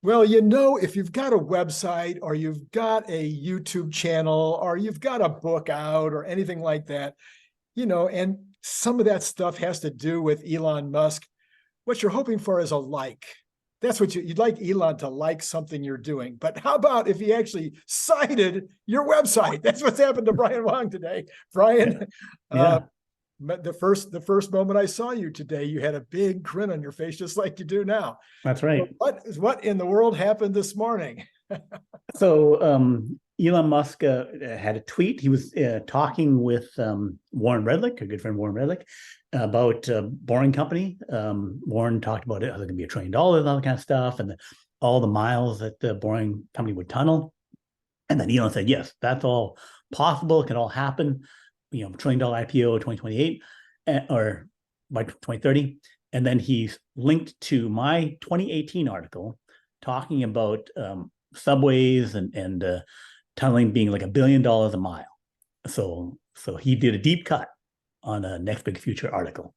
Well, you know, if you've got a website or you've got a YouTube channel or you've got a book out or anything like that, you know, and some of that stuff has to do with Elon Musk, what you're hoping for is a like. That's what you'd like Elon to like something you're doing. But how about if he actually cited your website? That's what's happened to Brian Wang today. Brian, Yeah, the first moment I saw you today, you had a big grin on your face, just like you do now. that's So right. what in the world happened this morning? So Elon Musk had a tweet. He was talking with Warren Redlick, a good friend Warren Redlick, about Boring Company. Warren talked about it, how going to be $1 trillion and all that kind of stuff, and all the miles that the Boring Company would tunnel. And then Elon said, yes, that's all possible. It can all happen. You know, $1 trillion IPO 2028 or by 2030. And then he's linked to my 2018 article talking about subways and tunneling being like $1 billion a mile. So he did a deep cut on a NextBigFuture article.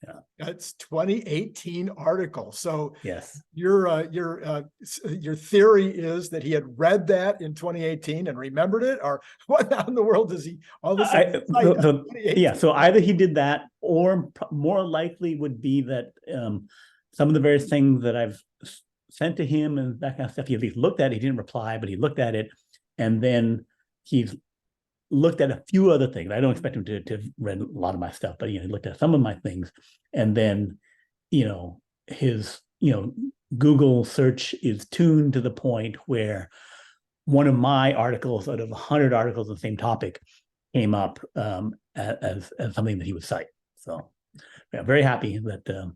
Yeah. That's 2018 article. So Yes. your theory is that he had read that in 2018 and remembered it, or what in the world does he all of a sudden yeah. So either he did that, or more likely would be that some of the various things that I've sent to him and that kind of stuff, he at least looked at it. He didn't reply, but he looked at it, and then he's looked at a few other things. I don't expect him to have read a lot of my stuff, but he looked at some of my things, and then his Google search is tuned to the point where one of my articles out of 100 articles on the same topic came up as something that he would cite. So yeah, very happy that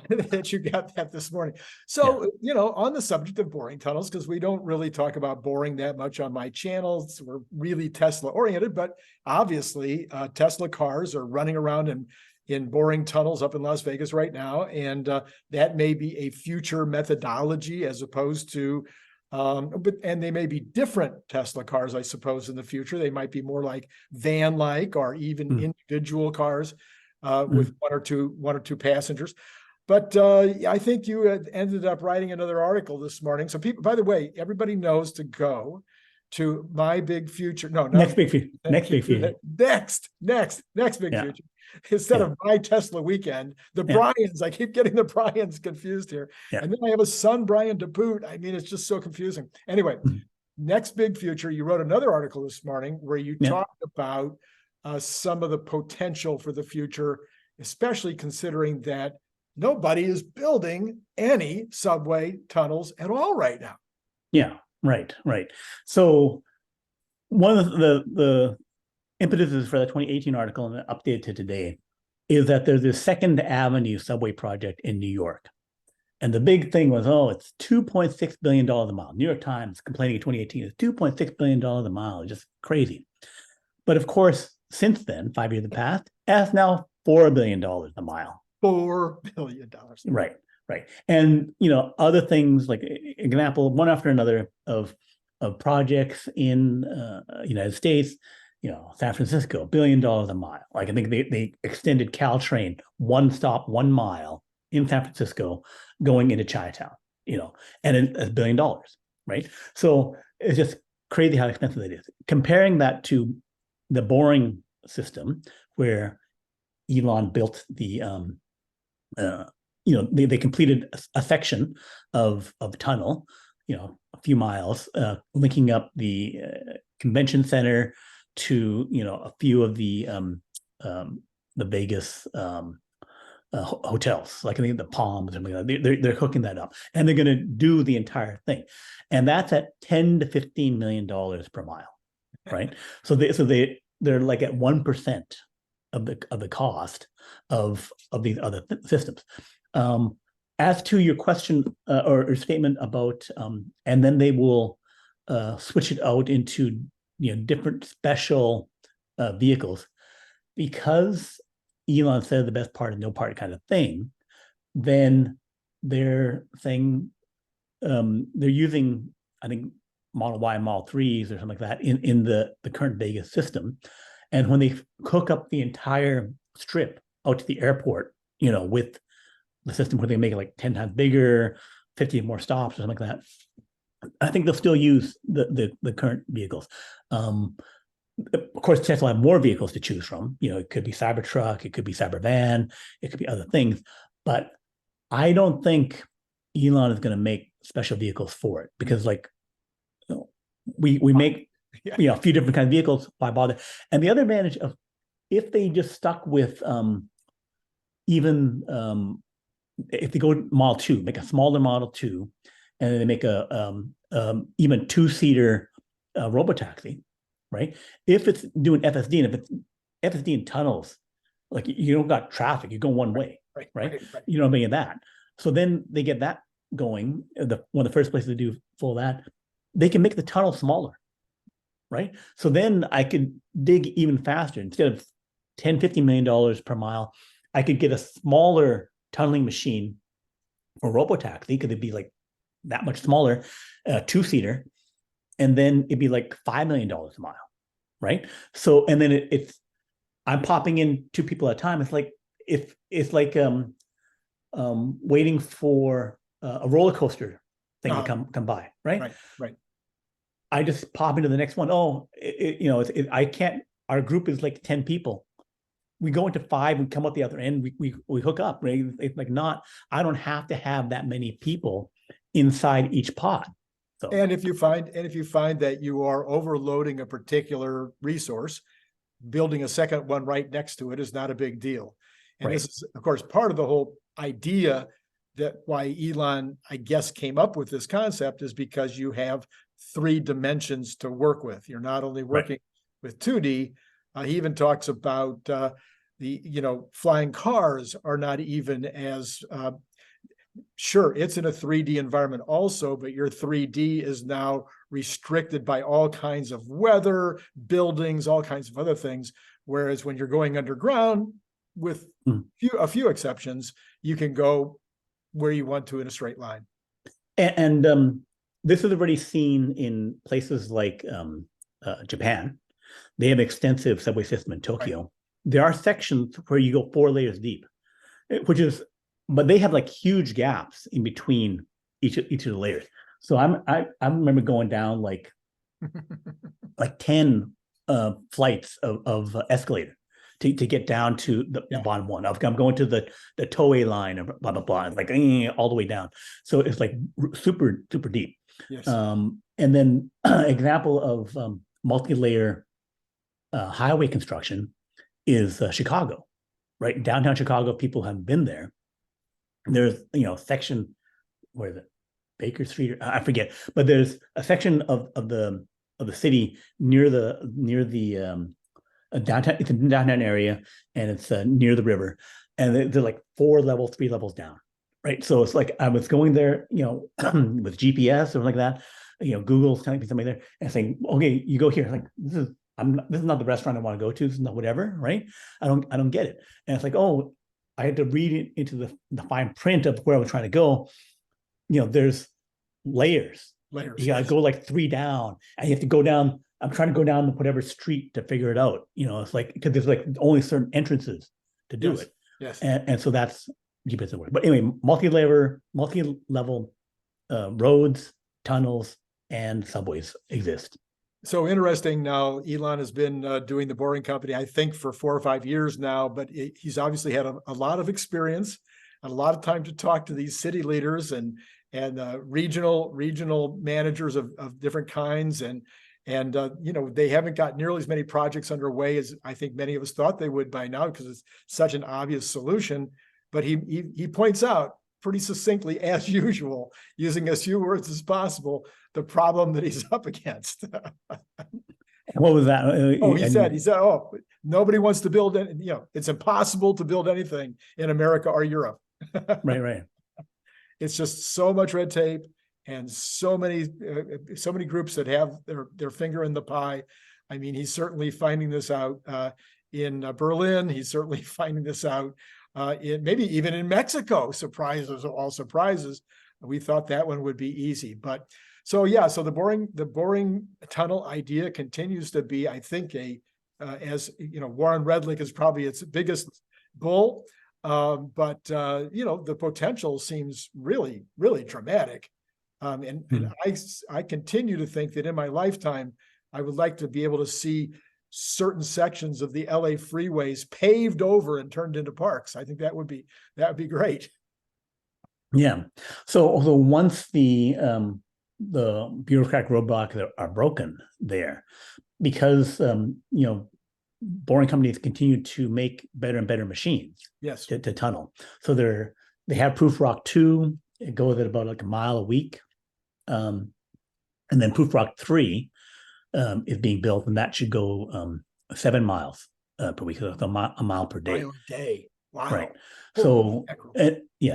that you got that this morning. So, on the subject of boring tunnels, because we don't really talk about boring that much on my channels, we're really Tesla oriented, but obviously Tesla cars are running around in boring tunnels up in Las Vegas right now. And that may be a future methodology as opposed to, and they may be different Tesla cars, I suppose, in the future. They might be more like van-like or even individual cars with one or two passengers. But I think you had ended up writing another article this morning. So people, by the way, everybody knows to go to my big future. No, next big future. Next big future. Next big future. Instead of my Tesla weekend, the Bryans, I keep getting the Bryans confused here. And then I have a son, Brian, to boot. I mean, it's just so confusing. Anyway, next big future, you wrote another article this morning where you talked about some of the potential for the future, especially considering that nobody is building any subway tunnels at all right now. Yeah, right. So one of the impetuses for the 2018 article and the update to today is that there's this Second Avenue subway project in New York. And the big thing was, it's $2.6 billion a mile. New York Times complaining in 2018, it's $2.6 billion a mile, just crazy. But of course, since then, 5 years have passed, that's now $4 billion a mile. $4 billion. Right. And, other things like example, one after another of projects in United States, San Francisco, $1 billion a mile. Like I think they extended Caltrain 1 stop, 1 mile in San Francisco going into Chinatown, and it's $1 billion, right? So it's just crazy how expensive it is. Comparing that to the boring system where Elon built the they completed a section of tunnel, a few miles, linking up the convention center to a few of the Vegas hotels, like I think the Palms, and they're hooking that up, and they're going to do the entire thing, and that's at $10 to $15 million per mile, right? So they're like at 1% of the cost of these other systems. As to your question or statement about, and then they will switch it out into different special vehicles, because Elon said the best part of no part kind of thing. Then they're saying they're using, I think, Model Y and Model 3s or something like that in the current Vegas system. And when they hook up the entire strip out to the airport, with the system where they make it like 10 times bigger, 50 more stops or something like that, I think they'll still use the current vehicles. Of course, Tesla will have more vehicles to choose from. It could be Cybertruck, it could be Cybervan, it could be other things. But I don't think Elon is going to make special vehicles for it, because we make a few different kinds of vehicles. Why bother? And the other advantage of, if they just stuck with even if they go Model 2, make a smaller Model 2, and then they make a even two-seater robotaxi, right? If it's doing FSD, and if it's FSD in tunnels, like you don't got traffic, you go one way, right? You don't have any of that. So then they get that going. One of the first places to do full of that, they can make the tunnel smaller, right? So then I could dig even faster. Instead of $10-15 million per mile, I could get a smaller tunneling machine for robotaxi, because it'd be like that much smaller, two-seater, and then it'd be like $5 million a mile, right? So, and then I'm popping in 2 people at a time. It's like waiting for a roller coaster thing to come by, right? Right. I just pop into the next one. I can't. Our group is like 10 people. We go into 5 and come out the other end. We hook up, right? It's like I don't have to have that many people inside each pod. So, and if you find that you are overloading a particular resource, building a second one right next to it is not a big deal. And this is, of course, part of the whole idea that why Elon, I guess, came up with this concept, is because you have 3 dimensions to work with. You're not only working with 2D. He even talks about the flying cars are not even as sure, it's in a 3D environment also, but your 3D is now restricted by all kinds of weather, buildings, all kinds of other things. Whereas when you're going underground, with a few exceptions, you can go where you want to in a straight line. And this is already seen in places like Japan. They have extensive subway system in Tokyo. Right. There are sections where you go 4 layers deep, but they have like huge gaps in between each of the layers. So I remember going down like 10 flights of escalator to get down to the bottom one. I'm going to the Toei line, or blah blah blah, like all the way down. So it's like super deep. Yes. And then example of multi-layer highway construction is Chicago, right? Downtown Chicago, people haven't been there. There's section, where is it, Baker Street? I forget, but there's a section of the city near the downtown. It's a downtown area, and it's near the river, and they're like 3 levels down, right? So it's like I was going there, with GPS or like that. Google's telling me something there and saying, "Okay, you go here." Like this is not the restaurant I want to go to. This is not whatever, right? I don't get it. And it's like, oh, I had to read it into the fine print of where I was trying to go. There's layers. You gotta go like 3 down, and you have to go down. I'm trying to go down whatever street to figure it out. It's like, because there's like only certain entrances to do it. Yes. And so that's GPS at work. But anyway, multi-level roads, tunnels, and subways exist. So interesting. Now, Elon has been doing the Boring Company, I think, for 4 or 5 years now, but he's obviously had a lot of experience and a lot of time to talk to these city leaders and regional managers of different kinds. And they haven't got nearly as many projects underway as I think many of us thought they would by now, because it's such an obvious solution. But he points out pretty succinctly, as usual, using as few words as possible, the problem that he's up against. What was that? He said, nobody wants to build it. It's impossible to build anything in America or Europe. Right. It's just so much red tape and so many groups that have their finger in the pie. I mean, he's certainly finding this out in Berlin. He's certainly finding this out maybe even in Mexico. Surprises, all surprises. We thought that one would be easy, but so the boring tunnel idea continues to be, I think, Warren Redlich is probably its biggest bull. The potential seems really, really dramatic. And I continue to think that in my lifetime, I would like to be able to see certain sections of the LA freeways paved over and turned into parks. I think that would be great. Yeah. So once the bureaucratic roadblocks are broken there, because boring companies continue to make better and better machines. Yes. To tunnel. So they have Proof Rock 2. It goes at about like a mile a week. And then Proof Rock 3 is being built, and that should go 7 miles per week, so a mile per day. Mile a day. Wow. Right. So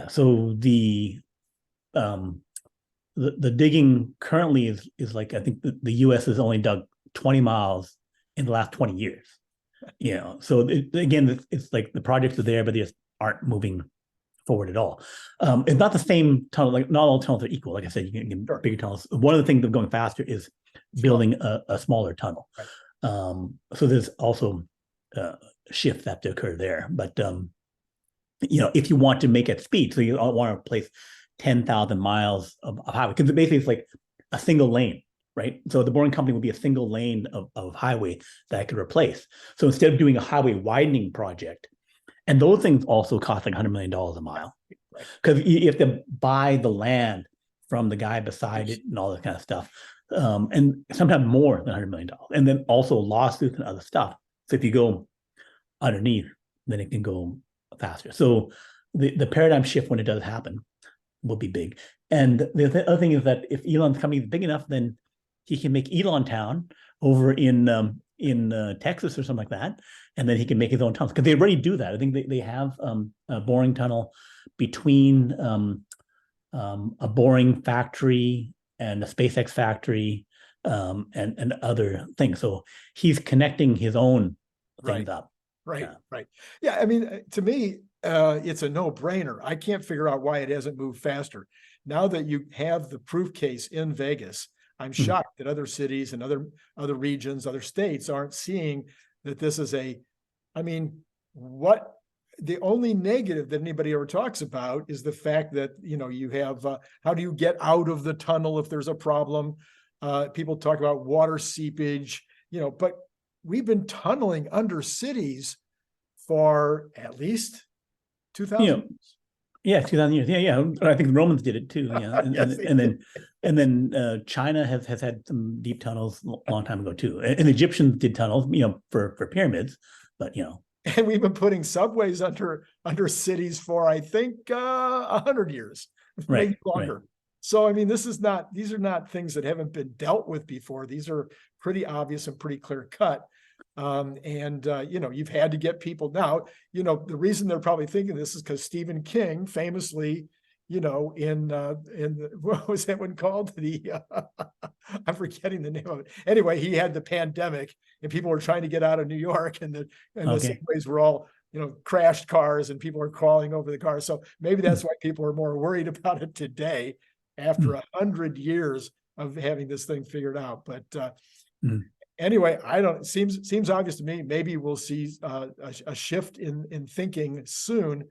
so the digging currently is like, I think the US has only dug 20 miles in the last 20 years. So again, it's like the projects are there, but they just aren't moving forward at all. It's not the same tunnel, like not all tunnels are equal. Like I said, you can get bigger tunnels. One of the things that's going faster is building a smaller tunnel. Right. So there's also a shift that to occur there. But if you want to make it speed, so you want to replace 10,000 miles of highway, because basically it's like a single lane. Right. So the boring company would be a single lane of highway that I could replace. So instead of doing a highway widening project, and those things also cost like $100 million a mile, because you have to buy the land from the guy beside it and all that kind of stuff. And sometimes more than $100 million. And then also lawsuits and other stuff. So if you go underneath, then it can go faster. So the paradigm shift, when it does happen, will be big. And the other thing is that if Elon's company is big enough, then he can make Elon Town over in Texas or something like that, and then he can make his own tunnels, because they already do that. I think they have a boring tunnel between a boring factory and a SpaceX factory and other things. So he's connecting his own things up. Right. Yeah, I mean, to me, it's a no-brainer. I can't figure out why it hasn't moved faster. Now that you have the proof case in Vegas, I'm shocked that other cities and other regions, other states aren't seeing that this is the only negative that anybody ever talks about is the fact that, you have, how do you get out of the tunnel if there's a problem? People talk about water seepage, but we've been tunneling under cities for at least 2,000 years. Yeah, 2,000 years. Yeah. I think the Romans did it too. Yeah, and then China has had some deep tunnels a long time ago too. And the Egyptians did tunnels, for pyramids, but And we've been putting subways under cities for, I think, 100 years, maybe longer. Right. So I mean, these are not things that haven't been dealt with before. These are pretty obvious and pretty clear cut. You've had to get people now, the reason they're probably thinking this is because Stephen King famously, in what was that one called? I'm forgetting the name of it. Anyway, he had the pandemic and people were trying to get out of New York, and the subways were all, crashed cars and people are crawling over the cars. So maybe that's why people are more worried about it today after 100 years of having this thing figured out. But anyway, it seems obvious to me. Maybe we'll see a shift in thinking soon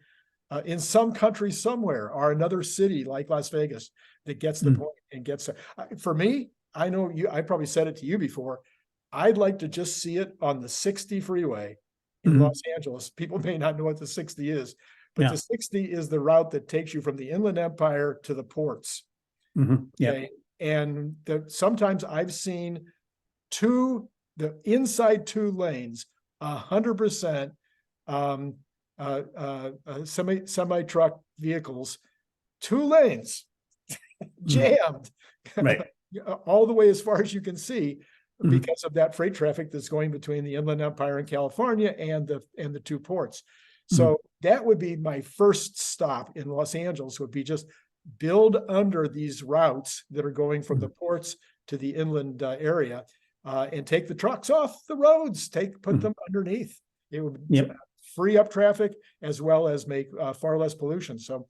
in some country somewhere, or another city like Las Vegas that gets the point and gets. For me, I know I probably said it to you before. I'd like to just see it on the 60 freeway in Los Angeles. People may not know what the 60 is, but the 60 is the route that takes you from the Inland Empire to the ports. Okay? And sometimes I've seen the inside 2 lanes, 100% semi-truck vehicles, 2 lanes jammed, all the way as far as you can see, because of that freight traffic that's going between the Inland Empire in California and the 2 ports. So that would be my first stop in Los Angeles, would be just build under these routes that are going from the ports to the inland area. And take the trucks off the roads, put them underneath. It would free up traffic as well as make far less pollution. So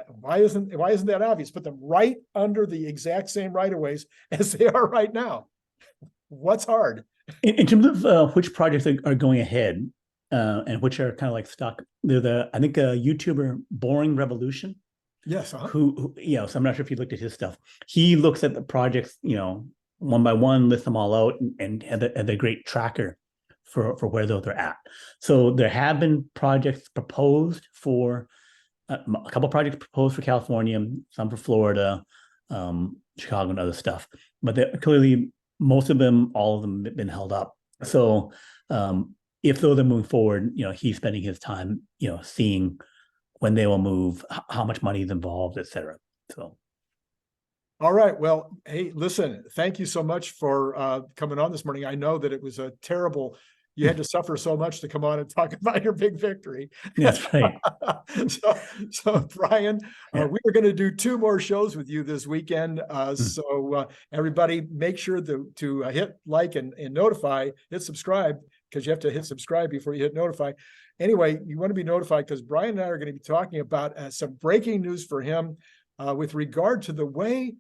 why isn't that obvious? Put them right under the exact same right-of-ways as they are right now. What's hard? In terms of which projects are going ahead, and which are kind of like stuck. They're I think a YouTuber, Boring Revolution. Yes. Who, so I'm not sure if you looked at his stuff. He looks at the projects, one by one, lists them all out, and had a great tracker for where those are at. So there have been projects proposed for a couple of projects proposed for California, some for Florida, Chicago, and other stuff. But clearly, most of them, all of them, have been held up. So if those are moving forward, he's spending his time, seeing when they will move, how much money is involved, et cetera. So. All right. Well, hey, listen, thank you so much for coming on this morning. I know that it was a terrible, you had to suffer so much to come on and talk about your big victory. That's right. So Brian, Yeah. we are going to do 2 more shows with you this weekend. So everybody make sure to hit like and notify, hit subscribe, because you have to hit subscribe before you hit notify. Anyway, you want to be notified because Brian and I are going to be talking about some breaking news for him with regard to the way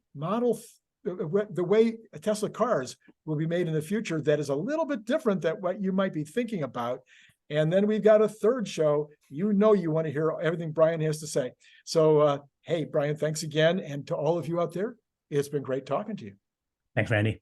the way Tesla cars will be made in the future that is a little bit different than what you might be thinking about. And then we've got a 3rd show. You want to hear everything Brian has to say. So, hey, Brian, thanks again. And to all of you out there, it's been great talking to you. Thanks, Randy.